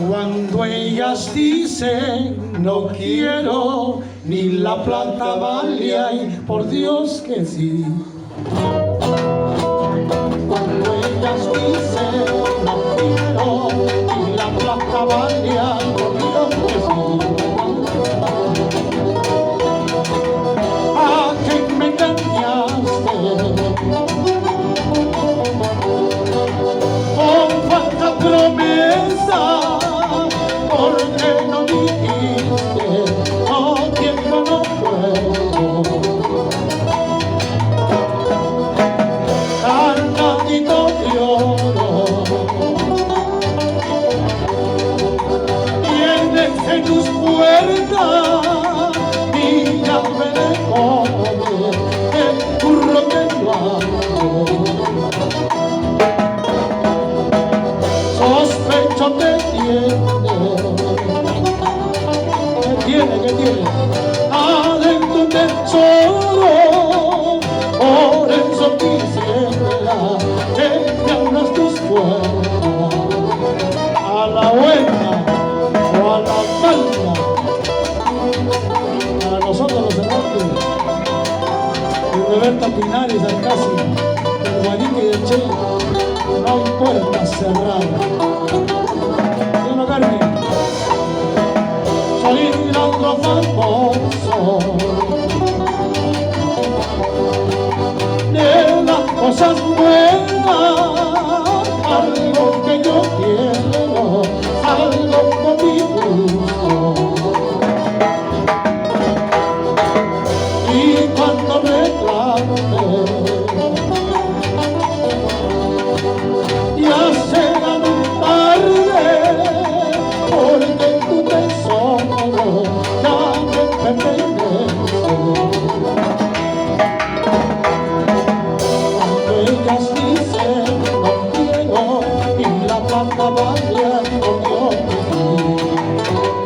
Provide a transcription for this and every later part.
Cuando ellas dicen no quiero, ni la plata vale, ay, por Dios que sí. Cuando ellas dicen no quiero, ni la plata vale, ay, por Dios que sí. ¿A qué me engañaste? Con falta promesa. ¿Por qué no dijiste, no tiempo no puedo? Cargadito de oro, tienes en tus puertas, y ya veré cómo el curro te lo hago. Sospecho te ¿Qué tiene? Adentro un tesoro, por eso quisiera que me abras tus puertas, a la buena o a la mala, para nosotros los hermanos de Roberta Pinares, Alcácer, del Guanique y del Che, no hay puertas cerradas. ¿Sí o no, Carmen? Soy otro famoso de las cosas buenas, algo que yo quiero, algo con mi gusto. Y cuando reclame, ya será muy tarde, porque tu tesoro ya me pertenece. Cuando ellas dicen no quiero, y la plata vale con Dios que sí.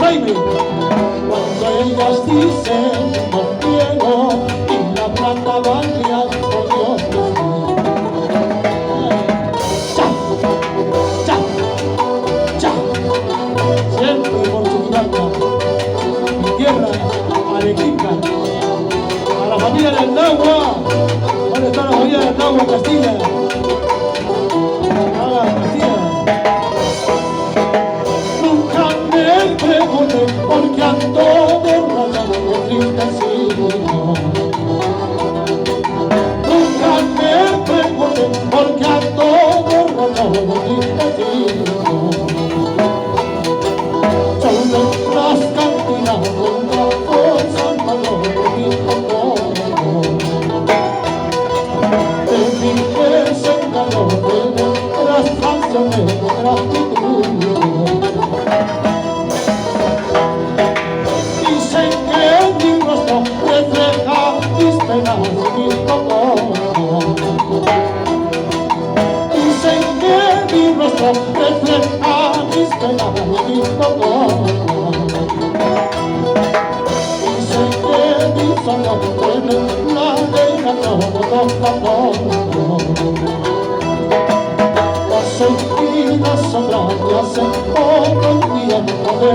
Baby, cuando ellas dicen no quiero, y la plata vale con Dios que sí. Siempre por su plata, mi tierra, Arequipa, a la familia del Nahua. ¿Dónde está la familia del Nahua, Castilla? Castilla. Nunca me pregunté por qué ando borracho y entristecido. Nunca me pregunté por qué ando borracho y entristecido. Solo las cantinas con la fuerza valor y todo. De mi desengaño, de nuestras canciones de gratitud. Dicen que mi rostro refleja mis penas y mis dolores. Dicen que mi rostro refleja mis penas y mis dolores. Dicen que mis ojos tienen la arena todos los amores. Las sombras me hacen poco el tiempo de